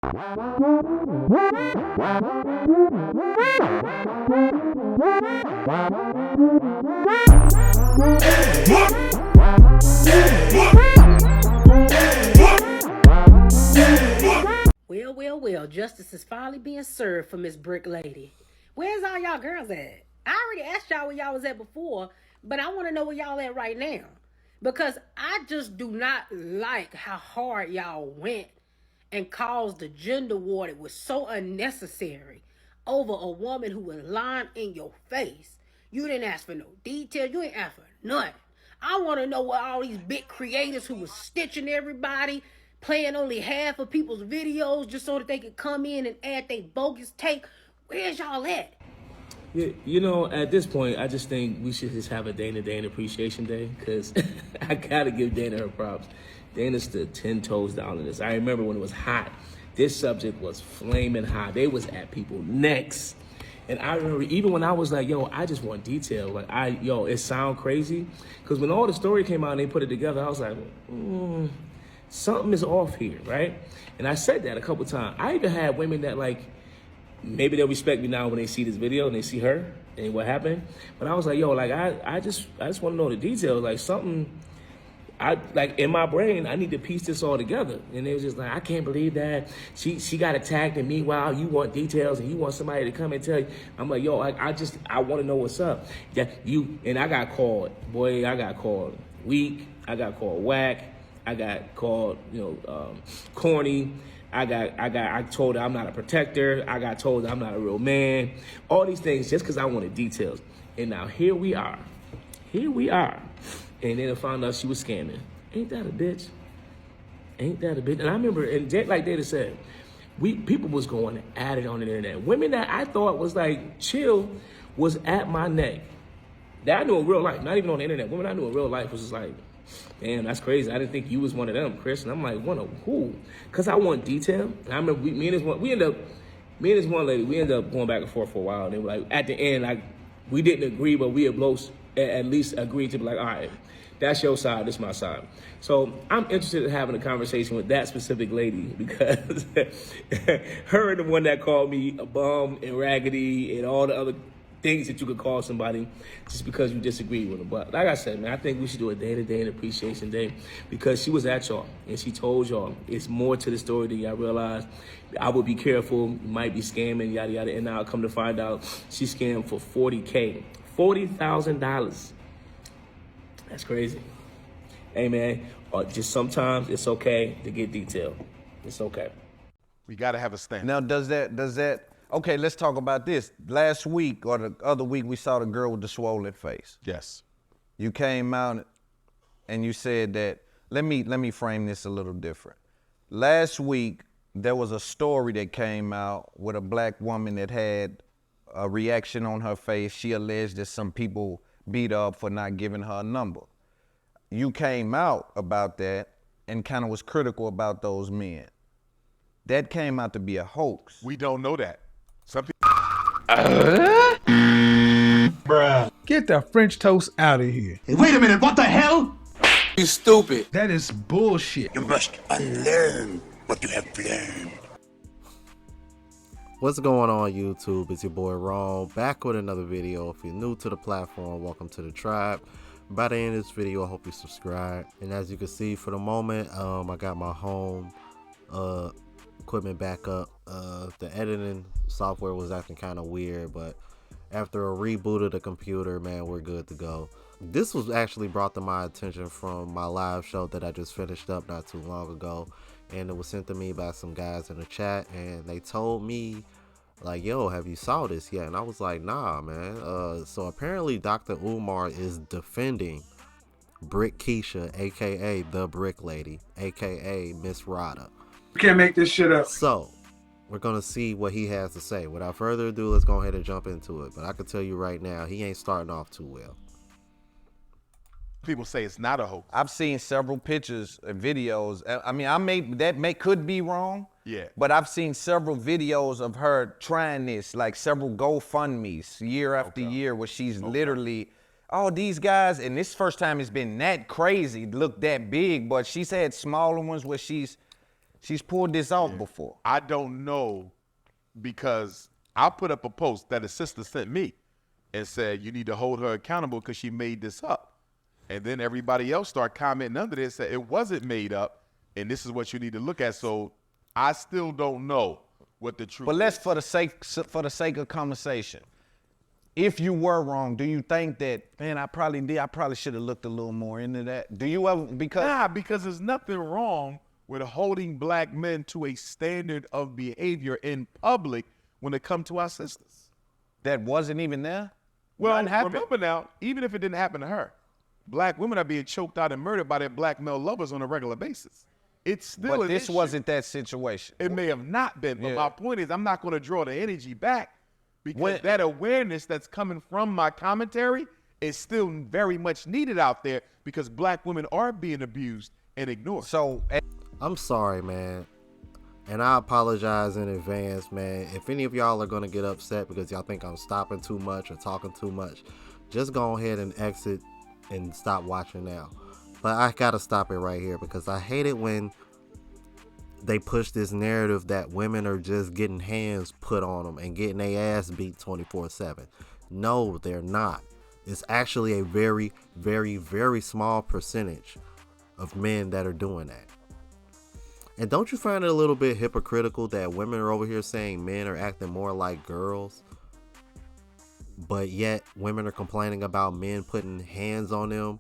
Well, justice is finally being served for Miss Brick Lady. Where's all y'all girls at? I already asked y'all where y'all was at before, but I want to know where y'all at right now. Because I just do not like how hard y'all went and caused the gender war that was so unnecessary over a woman who was lying in your face. You didn't ask for no detail. You ain't ask for nothing. I want to know what all these big creators who was stitching everybody, playing only half of people's videos just so that they could come in and add their bogus take. Where's y'all at? Yeah, you know, at this point, I just think we should just have a Dana Appreciation Day, because I gotta give Dana her props. Dana stood 10 toes down in this. I remember when it was hot. This subject was flaming hot. They was at people's necks. And I remember even when I was like, yo, I just want detail. Like, it sound crazy. Because when all the story came out and they put it together, I was like, something is off here, right? And I said that a couple times. I even had women that, like, maybe they'll respect me now when they see this video and they see her and what happened. But I was like, yo, like, I just want to know the details. Like, something, like, in my brain, I need to piece this all together. And it was just like, I can't believe that she got attacked, and meanwhile you want details and you want somebody to come and tell you. I'm like, yo, I want to know what's up. And I got called, boy, I got called weak, I got called whack, I got called, corny. I told her I'm not a protector. I got told I'm not a real man. All these things just because I wanted details. And now here we are. And then I found out she was scamming. Ain't that a bitch? And I remember, and like Data said, people was going at it on the internet. Women that I thought was like chill was at my neck. That I knew in real life, not even on the internet. Women I knew in real life was just like, damn, that's crazy. I didn't think you was one of them, Chris. And I'm like, one of who? Because I want detail. And I remember me and this one lady, we ended up going back and forth for a while. And they were like, at the end, like, we didn't agree, but we had both at least agreed to be like, all right, that's your side, this is my side. So I'm interested in having a conversation with that specific lady, because her and the one that called me a bum and raggedy and all the other things that you could call somebody just because you disagree with them. But like I said, man, I think we should do a Day and Appreciation Day, because she was at y'all and she told y'all it's more to the story than y'all realize. I would be careful, you might be scamming, yada, yada. And now come to find out she scammed for $40K, $40,000. That's crazy. Hey, man, just sometimes it's okay to get detailed. It's okay. We got to have a stand. Now, does that, okay, let's talk about this. Last week or the other week, we saw the girl with the swollen face. Yes. You came out and you said that, let me frame this a little different. Last week, there was a story that came out with a black woman that had a reaction on her face. She alleged that some people beat her up for not giving her a number. You came out about that and kind of was critical about those men. That came out to be a hoax. We don't know that. Some people. Bruh. Get the French toast out of here. Hey, wait a minute, what the hell? You stupid. That is bullshit. You must unlearn what you have learned. What's going on, YouTube? It's your boy Ron, back with another video. If you're new to the platform, welcome to the tribe. By the end of this video, I hope you subscribe. And as you can see, for the moment, I got my home equipment back up. The editing software was acting kind of weird, but after a reboot of the computer, man, we're good to go. This was actually brought to my attention from my live show that I just finished up not too long ago, and it was sent to me by some guys in the chat, and they told me, like, yo, have you saw this yet? And I was like, nah, man. So apparently Dr. Umar is defending Brick Keisha, aka the Brick Lady, aka Miss Rada. You can't make this shit up. So we're gonna see what he has to say. Without further ado, let's go ahead and jump into it. But I can tell you right now, he ain't starting off too well. People say it's not a hoax. I've seen several pictures and videos. I mean, could be wrong. Yeah. But I've seen several videos of her trying this, like several GoFundMes year after year, where she's literally, oh, these guys, and this first time it's been that crazy, look that big, but she's had smaller ones where she's She's pulled this off before. I don't know, because I put up a post that a sister sent me and said, you need to hold her accountable because she made this up. And then everybody else started commenting under this, said it wasn't made up, and this is what you need to look at. So I still don't know what the truth But let's, is. for the sake of conversation, if you were wrong, do you think that, man, I probably should have looked a little more into that? Do you ever, Because there's nothing wrong with holding black men to a standard of behavior in public when it comes to our sisters. that wasn't even there? Well, Nothing happened. remember now, even if it didn't happen to her, black women are being choked out and murdered by their black male lovers on a regular basis. It's still But an this issue. wasn't that situation. It may have not been, but Yeah. my point is I'm not going to draw the energy back because When- that awareness that's coming from my commentary is still very much needed out there because black women are being abused and ignored. So, I'm sorry, man. And I apologize in advance, man. If any of y'all are going to get upset because y'all think I'm stopping too much or talking too much, just go ahead and exit and stop watching now. But I got to stop it right here because I hate it when they push this narrative that women are just getting hands put on them and getting their ass beat 24/7. No, they're not. It's actually a very, very, very small percentage of men that are doing that. And don't you find it a little bit hypocritical that women are over here saying men are acting more like girls, but yet women are complaining about men putting hands on them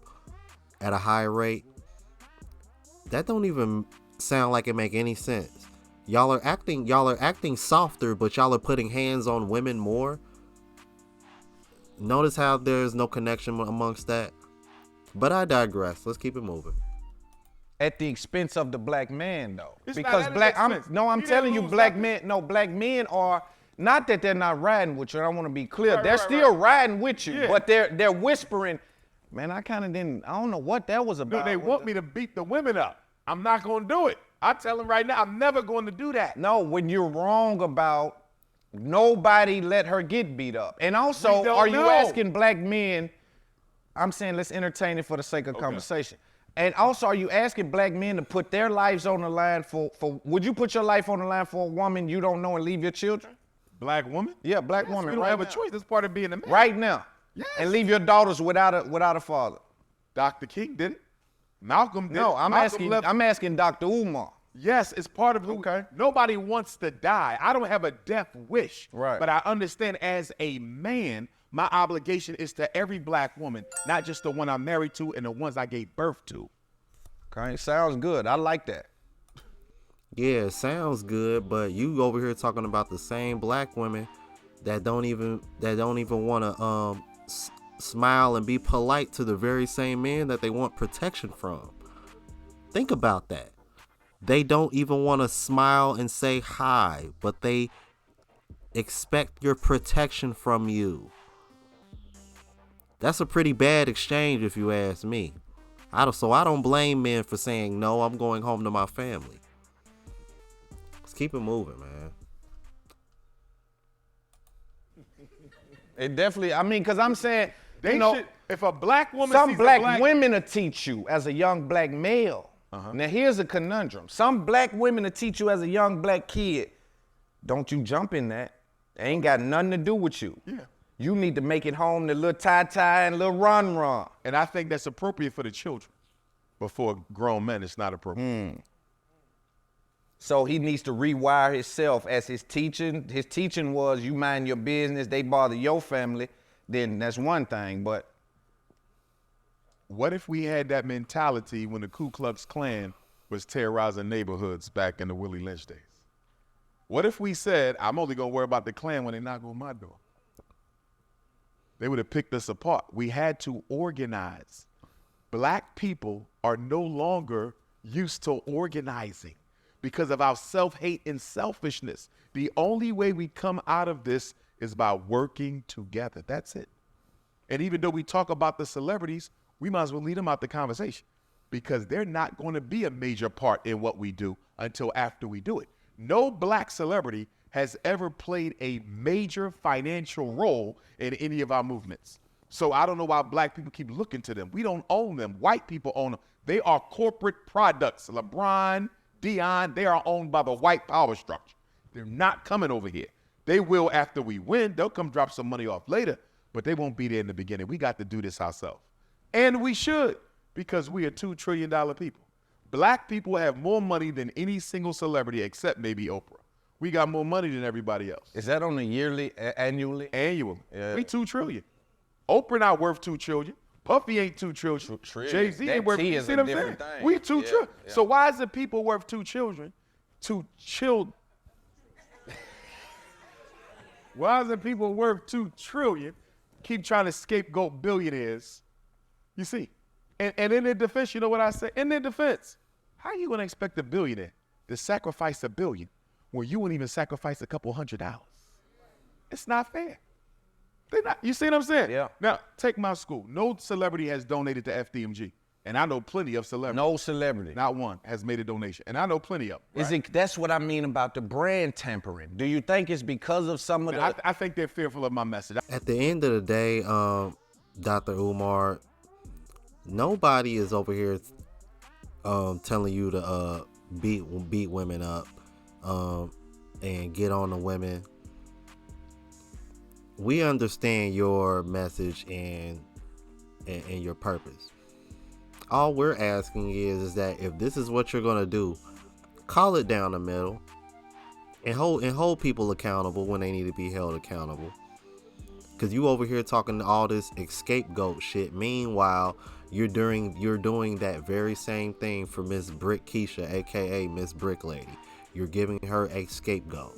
at a high rate? That don't even sound like it make any sense. Y'all are acting softer, but y'all are putting hands on women more. Notice how there's no connection amongst that. But I digress. Let's keep it moving. at the expense of the black man, though. It's not Because at his black, expense. I'm He telling didn't you, lose black nothing. black men are, not that they're not riding with you, I want to be clear. Right, They're right, still right. riding with you, Yeah. but they're whispering, man, I kind of didn't, I don't know what that was No, about. they want me to beat the women up. I'm not going to do it. I tell them right now, I'm never going to do that. No, when you're wrong about nobody let her get beat up. And also, We don't are you know. asking black men, I'm saying let's entertain it for the sake of conversation. And also, are you asking black men to put their lives on the line for, would you put your life on the line for a woman you don't know and leave your children? Black woman? Yeah, black Yes, woman. we don't right have a now. choice. That's part of being a man. Right now. Yes. And leave your daughters without a father. Dr. King did it. Malcolm did No, it. I'm Malcolm asking Dr. Umar. Yes, it's part of who. Okay. Nobody wants to die. I don't have a death wish. Right. But I understand as a man, my obligation is to every black woman, not just the one I'm married to and the ones I gave birth to. Okay, sounds good. I like that. Yeah, it sounds good, but you over here talking about the same black women that don't even want to smile and be polite to the very same men that they want protection from. Think about that. They don't even want to smile and say hi, but they expect your protection from you. That's a pretty bad exchange if you ask me. I don't blame men for saying, no, I'm going home to my family. Let's keep it moving, man. It definitely, I mean, because I'm saying, They you know, should, if a black woman some sees black women will teach you as a young black male. Now, here's a conundrum. Some black women will teach you as a young black kid, don't you jump in that. It ain't got nothing to do with you. Yeah. You need to make it home to little tie-tie and little run-run. And I think that's appropriate for the children. But for grown men, it's not appropriate. So he needs to rewire himself as his teaching. His teaching was you mind your business, they bother your family, then that's one thing, but What if we had that mentality when the Ku Klux Klan was terrorizing neighborhoods back in the Willie Lynch days? What if we said, I'm only going to worry about the Klan when they knock on my door? They would have picked us apart. We had to organize. Black people are no longer used to organizing because of our self-hate and selfishness. The only way we come out of this is by working together. That's it. And even though we talk about the celebrities, we might as well lead them out the conversation because they're not going to be a major part in what we do until after we do it. No black celebrity has ever played a major financial role in any of our movements. So I don't know why black people keep looking to them. We don't own them. White people own them. They are corporate products. LeBron, Dion, they are owned by the white power structure. They're not coming over here. They will after we win. They'll come drop some money off later, but they won't be there in the beginning. We got to do this ourselves. And we should, because we are $2 trillion people. Black people have more money than any single celebrity except maybe Oprah. We got more money than everybody else. Is that on a yearly, annually? Annually. Yeah. We $2 trillion. Oprah not worth $2 trillion. Puffy ain't $2 trillion. Jay-Z That ain't worth. T You is see a what I'm different saying? thing. We $2 Yeah, trillion. yeah. So why is it people worth $2 trillion? Why is it people worth $2 trillion keep trying to scapegoat billionaires? You see, and in their defense, you know what I say? In their defense, how are you gonna expect a billionaire to sacrifice $1 billion when you wouldn't even sacrifice a couple $100? It's not fair. They're not. You see what I'm saying? Yeah. Now take my school. No celebrity has donated to FDMG, and I know plenty of celebrities. No celebrity. Not one has made a donation, and I know plenty of them. Is it? That's what I mean about the brand tampering. Do you think it's because of some of the? I think they're fearful of my message. At the end of the day, Dr. Umar, nobody is over here telling you to beat women up and get on the women. We understand your message and your purpose. All we're asking is that if this is what you're gonna do, call it down the middle and hold people accountable when they need to be held accountable. Cause you over here talking all this scapegoat shit. Meanwhile, you're doing that very same thing for Miss Brick Keisha, aka Miss Brick Lady. You're giving her a scapegoat.